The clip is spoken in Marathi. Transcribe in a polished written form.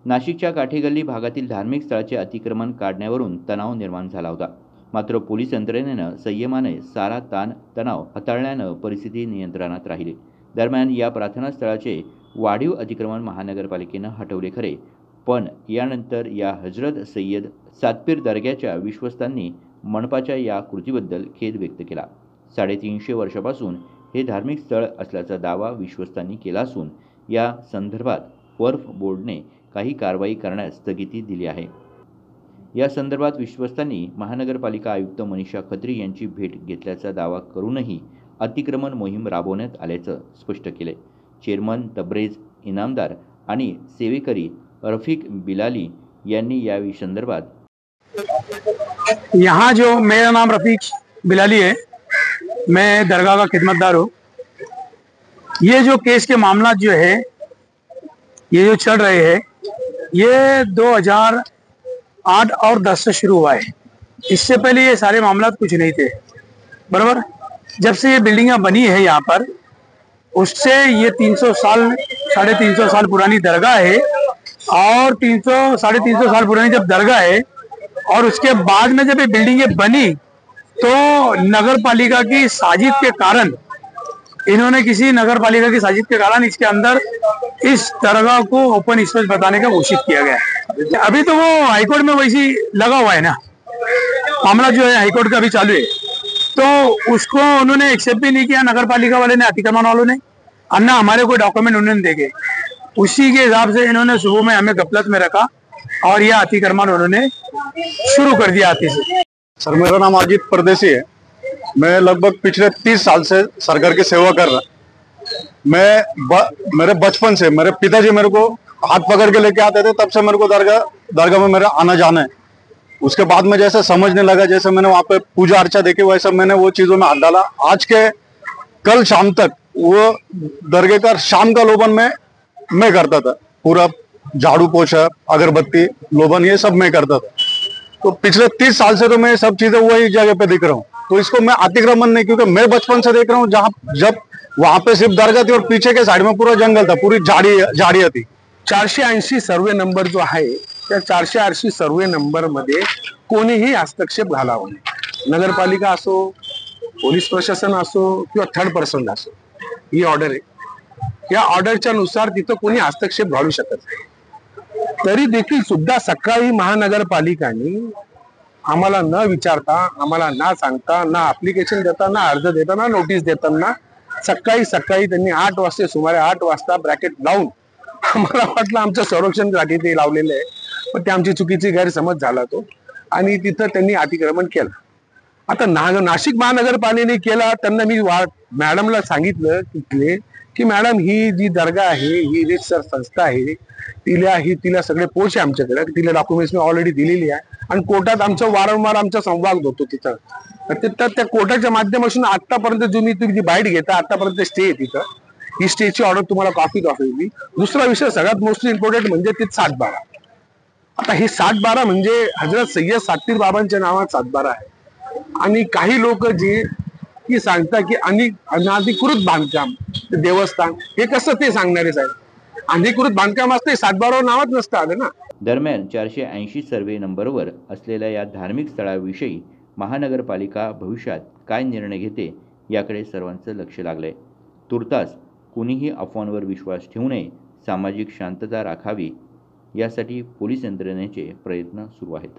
नाशिकच्या काठेगल्ली भागातील धार्मिक स्थळाचे अतिक्रमण काढण्यावरून तणाव निर्माण झाला होता. मात्र पोलीस यंत्रणेनं संयमाने सारा तणाव हाताळल्यानं परिस्थिती नियंत्रणात राहिली. दरम्यान या प्रार्थना स्थळाचे वाढीव अतिक्रमण महानगरपालिकेनं हटवले खरे, पण यानंतर या हजरत सय्यद सातपीर दर्ग्याच्या विश्वस्तांनी मनपाच्या या कृतीबद्दल खेद व्यक्त केला. 350 वर्षापासून हे धार्मिक स्थळ असल्याचा दावा विश्वस्तांनी केला असून या संदर्भात वक्फ बोर्डाने काही कारवाई करण्यास स्थगिती दिली आहे. या संदर्भात विश्वस्तांनी महानगरपालिका आयुक्त मनीषा खत्री यांची भेट घेतल्याचा दावा करूनही अतिक्रमण मोहीम राबवण्यात आल्याचं स्पष्ट केले. चेअरमन तब्रेज इनामदार आणि सेवेकरी रफीक बिलाली यांनी या संदर्भात यहाँ जो मेरा नाम रफीक बिलाली है, मैं दरगाह का खिदमतदार हूँ। ये जो केस के मामला जो है, ये जो चल रहे हैं, ये 2008 और 10 से शुरू हुआ है। इससे पहले ये सारे मामला कुछ नहीं थे, बराबर। जब से ये बिल्डिंग बनी है यहाँ पर, उससे ये 300 साल 350 साल पुरानी दरगाह है, और 300 350 साल पुरानी जब दरगाह है और उसके बाद में जब ये बिल्डिंगें बनी तो नगर पालिका की साजिश के कारण, इन्होंने किसी नगर पालिका की साजिश के कारण इसके अंदर इस दरगाह को ओपन स्पेस बताने का घोषित किया गया है। अभी तो वो हाईकोर्ट में वैसी लगा हुआ है ना, मामला जो है हाईकोर्ट का भी चालू है, तो उसको उन्होंने एक्सेप्ट भी नहीं किया नगर पालिका वाले ने, अतिक्रमण वालों ने, और ना हमारे कोई डॉक्यूमेंट उन्होंने देखे। उसी के हिसाब से इन्होंने सुबह में हमें गफलत में रखा और यह अतिक्रमण उन्होंने शुरू कर दिया आते से। सर, मेरा नाम अजीत परदेसी है। मैं लगभग पिछले 30 साल से सरकार की सेवा कर रहा। मेरे बचपन से मेरे पिताजी मेरे को हाथ पकड़ के लेके आते थे, तब से मेरे को दरगाह में मेरा आना जाना है। उसके बाद में जैसे समझने लगा, जैसे मैंने वहाँ पे पूजा अर्चा देखी, वैसे मैंने वो चीजों में हाथ डाला। आज के कल शाम तक वो दरगाह का शाम का लोबन मैं करता था, पूरा झाड़ू पोछा अगरबत्ती लोबन ये सब मैं करता था। तो पिछले 30 साल से तो मैं सब चीजें वही जगह पे दिख रहा हूँ, तो इसको मैं अतिक्रमण नहीं, क्योंकि मैं बचपन से देख रहा हूँ जहाँ जब वहां पे सिर्फ दरगाह थी और पीछे के साइड में पूरा जंगल था, पूरी झाड़ियां थी। 480 सर्वे नंबर जो आहे त्या 480 सर्वे नंबर मध्ये कोणीही हस्तक्षेप घालावा नाही। नगरपालिका असो, पोलीस प्रशासन असो किंवा थर्ड पर्सन असो, ही ऑर्डर आहे। या ऑर्डरच्या नुसार तिथं कोणी हस्तक्षेप घालू शकत नाही। तरी देखील सुद्धा सकाळी महानगरपालिकांनी आम्हाला न विचारता, आम्हाला ना सांगता, ना ऍप्लिकेशन देता, ना अर्ज देताना, नोटीस देताना सकाळी त्यांनी 8 वाजता, सुमारे 8 वाजता ब्रॅकेट लावून, आम्हाला वाटलं आमचं संरक्षणसाठी ते लावलेलं आहे, पण ते आमची चुकीची गैरसमज झाला तो, आणि तिथं त्यांनी अतिक्रमण केलं। आता नाशिक महानगरपालिकेने केला, त्यांना मी मॅडमला सांगितलं तिथले की मॅडम ही जी दरगाह आहे ही रितसर संस्था आहे, तिला सगळे पोच आहे आमच्याकडे, तिला डॉक्युमेंट्स मी ऑलरेडी दिलेली आहे, आणि कोर्टात वारंवार आमचा संवाद होतो तिथं। तर त्या कोर्टाच्या माध्यमातून आतापर्यंत जो मी तुम्ही बाईट घेता आतापर्यंत स्टे आहे तिथं, ही स्टेची ऑर्डर तुम्हाला कॉपी दाखवली। दुसरा विषय सगळ्यात मोस्टली इम्पॉर्टंट म्हणजे ते 712। आता हे 712 म्हणजे हजरत सय्यद सातपीर बाबांच्या नावात 712 आहे, आणि काही लोक जे की सांगतात की अनधिकृत बांधकाम देवस्थान, हे कसं ते सांगणारे साहेब? अधिकृत बांधकाम असते 712 नावात नसतं आलं ना। दरम्यान 480 सर्वे नंबरवर असलेल्या या धार्मिक स्थळाविषयी महानगरपालिका भविष्यात काय निर्णय घेते याकडे सर्वांचं लक्ष लागलंय। तुर्तास कुणीही अफवांवर विश्वास ठेवू नये, सामाजिक शांतता राखावी यासाठी पोलीस यंत्रणेचे प्रयत्न सुरू आहेत।